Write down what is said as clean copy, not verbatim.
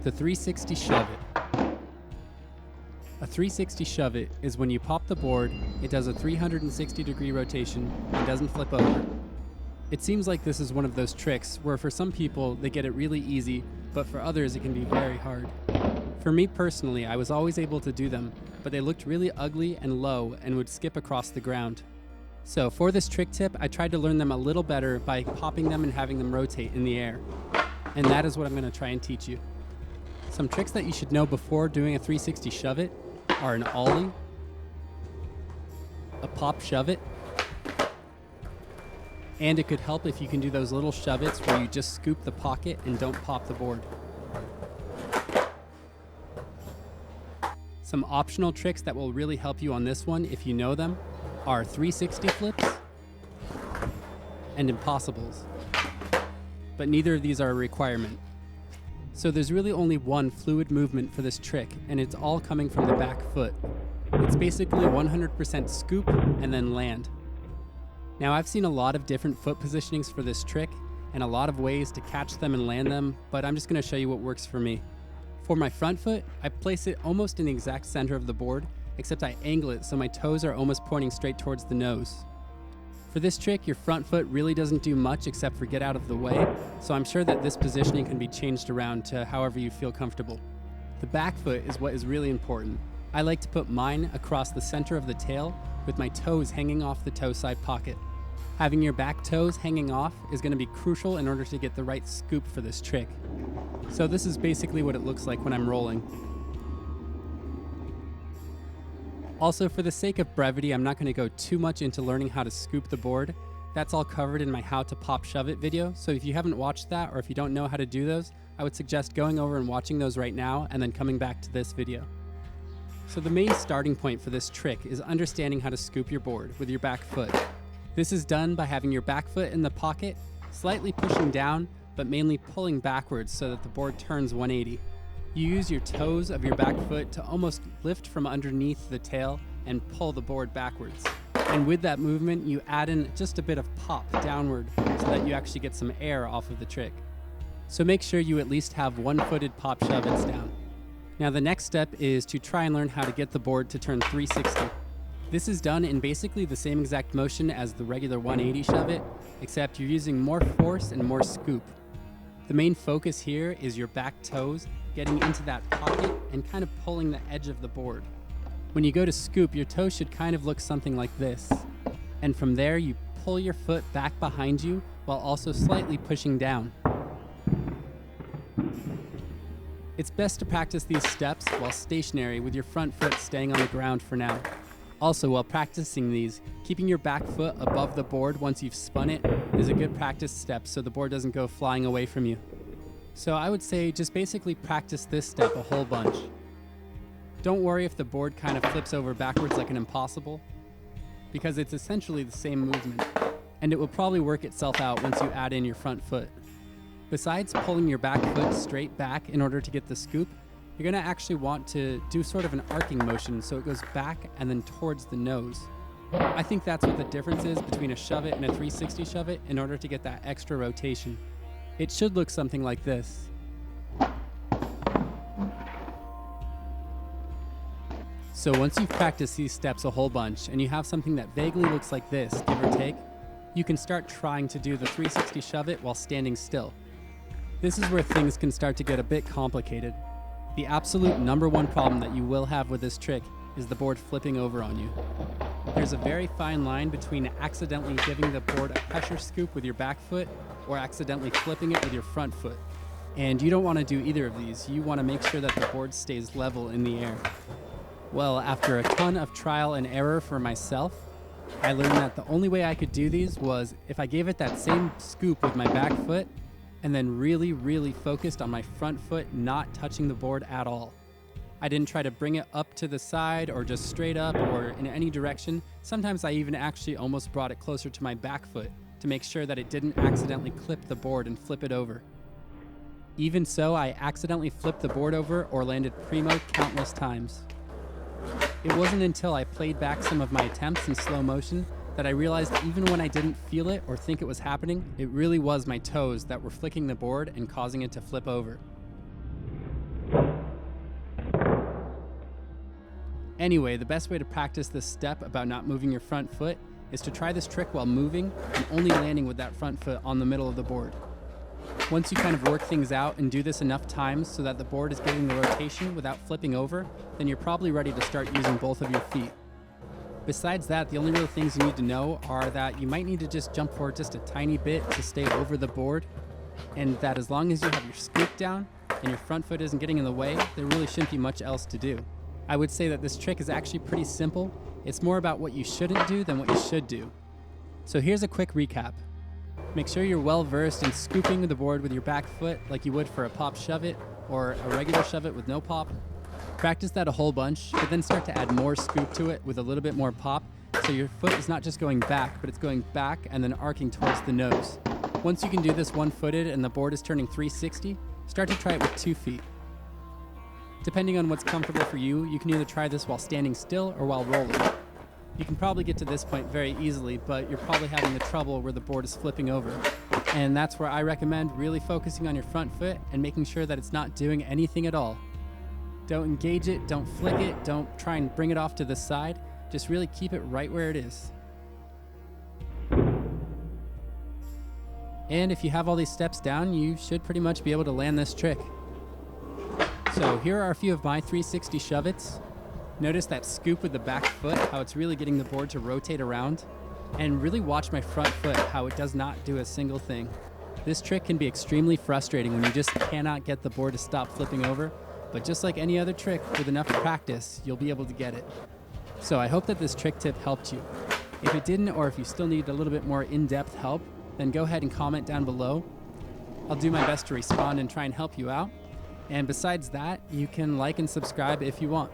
The 360 Shuvit. A 360 Shuvit is when you pop the board, it does a 360-degree rotation and doesn't flip over. It seems like this is one of those tricks where for some people they get it really easy, but for others it can be very hard. For me personally, I was always able to do them, but they looked really ugly and low and would skip across the ground. So for this trick tip, I tried to learn them a little better by popping them and having them rotate in the air. And that is what I'm going to try and teach you. Some tricks that you should know before doing a 360 Shuvit are an ollie, a pop Shuvit, and it could help if you can do those little Shuvits where you just scoop the pocket and don't pop the board. Some optional tricks that will really help you on this one, if you know them, are 360 flips and impossibles. But neither of these are a requirement. So there's really only one fluid movement for this trick, and it's all coming from the back foot. It's basically 100% scoop and then land. Now I've seen a lot of different foot positionings for this trick and a lot of ways to catch them and land them, but I'm just going to show you what works for me. For my front foot, I place it almost in the exact center of the board, except I angle it so my toes are almost pointing straight towards the nose. For this trick, your front foot really doesn't do much except for get out of the way, so I'm sure that this positioning can be changed around to however you feel comfortable. The back foot is what is really important. I like to put mine across the center of the tail with my toes hanging off the toe side pocket. Having your back toes hanging off is going to be crucial in order to get the right scoop for this trick. So this is basically what it looks like when I'm rolling. Also, for the sake of brevity, I'm not going to go too much into learning how to scoop the board. That's all covered in my How to Pop Shuvit video, so if you haven't watched that or if you don't know how to do those, I would suggest going over and watching those right now and then coming back to this video. So the main starting point for this trick is understanding how to scoop your board with your back foot. This is done by having your back foot in the pocket, slightly pushing down, but mainly pulling backwards so that the board turns 180. You use your toes of your back foot to almost lift from underneath the tail and pull the board backwards. And with that movement, you add in just a bit of pop downward so that you actually get some air off of the trick. So make sure you at least have one-footed pop Shuvits down. Now the next step is to try and learn how to get the board to turn 360. This is done in basically the same exact motion as the regular 180 Shuvit, except you're using more force and more scoop. The main focus here is your back toes getting into that pocket and kind of pulling the edge of the board. When you go to scoop, your toes should kind of look something like this. And from there, you pull your foot back behind you while also slightly pushing down. It's best to practice these steps while stationary with your front foot staying on the ground for now. Also, while practicing these, keeping your back foot above the board once you've spun it is a good practice step so the board doesn't go flying away from you. So I would say just basically practice this step a whole bunch. Don't worry if the board kind of flips over backwards like an impossible, because it's essentially the same movement, and it will probably work itself out once you add in your front foot. Besides pulling your back foot straight back in order to get the scoop, you're going to actually want to do sort of an arcing motion so it goes back and then towards the nose. I think that's what the difference is between a Shuvit and a 360 Shuvit in order to get that extra rotation. It should look something like this. So once you've practiced these steps a whole bunch and you have something that vaguely looks like this, give or take, you can start trying to do the 360 Shuvit while standing still. This is where things can start to get a bit complicated. The absolute number one problem that you will have with this trick is the board flipping over on you. There's a very fine line between accidentally giving the board a pressure scoop with your back foot or accidentally flipping it with your front foot. And you don't want to do either of these. You want to make sure that the board stays level in the air. Well, after a ton of trial and error for myself, I learned that the only way I could do these was if I gave it that same scoop with my back foot and then really focused on my front foot not touching the board at all. I didn't try to bring it up to the side or just straight up or in any direction. Sometimes I even actually almost brought it closer to my back foot to make sure that it didn't accidentally clip the board and flip it over. Even so, I accidentally flipped the board over or landed primo countless times. It wasn't until I played back some of my attempts in slow motion that I realized even when I didn't feel it or think it was happening, it really was my toes that were flicking the board and causing it to flip over. Anyway, the best way to practice this step about not moving your front foot is to try this trick while moving and only landing with that front foot on the middle of the board. Once you kind of work things out and do this enough times so that the board is getting the rotation without flipping over, then you're probably ready to start using both of your feet. Besides that, the only real things you need to know are that you might need to just jump forward just a tiny bit to stay over the board, and that as long as you have your scoop down and your front foot isn't getting in the way, there really shouldn't be much else to do. I would say that this trick is actually pretty simple. It's more about what you shouldn't do than what you should do. So here's a quick recap. Make sure you're well versed in scooping the board with your back foot like you would for a pop shove it or a regular shove it with no pop. Practice that a whole bunch, but then start to add more scoop to it with a little bit more pop, so your foot is not just going back, but it's going back and then arcing towards the nose. Once you can do this one-footed and the board is turning 360, start to try it with 2 feet. Depending on what's comfortable for you, you can either try this while standing still or while rolling. You can probably get to this point very easily, but you're probably having the trouble where the board is flipping over. And that's where I recommend really focusing on your front foot and making sure that it's not doing anything at all. Don't engage it, don't flick it, don't try and bring it off to the side. Just really keep it right where it is. And if you have all these steps down, you should pretty much be able to land this trick. So here are a few of my 360 Shuvits. Notice that scoop with the back foot, how it's really getting the board to rotate around. And really watch my front foot, how it does not do a single thing. This trick can be extremely frustrating when you just cannot get the board to stop flipping over, but just like any other trick, with enough practice, you'll be able to get it. So I hope that this trick tip helped you. If it didn't, or if you still need a little bit more in-depth help, then go ahead and comment down below. I'll do my best to respond and try and help you out. And besides that, you can like and subscribe if you want.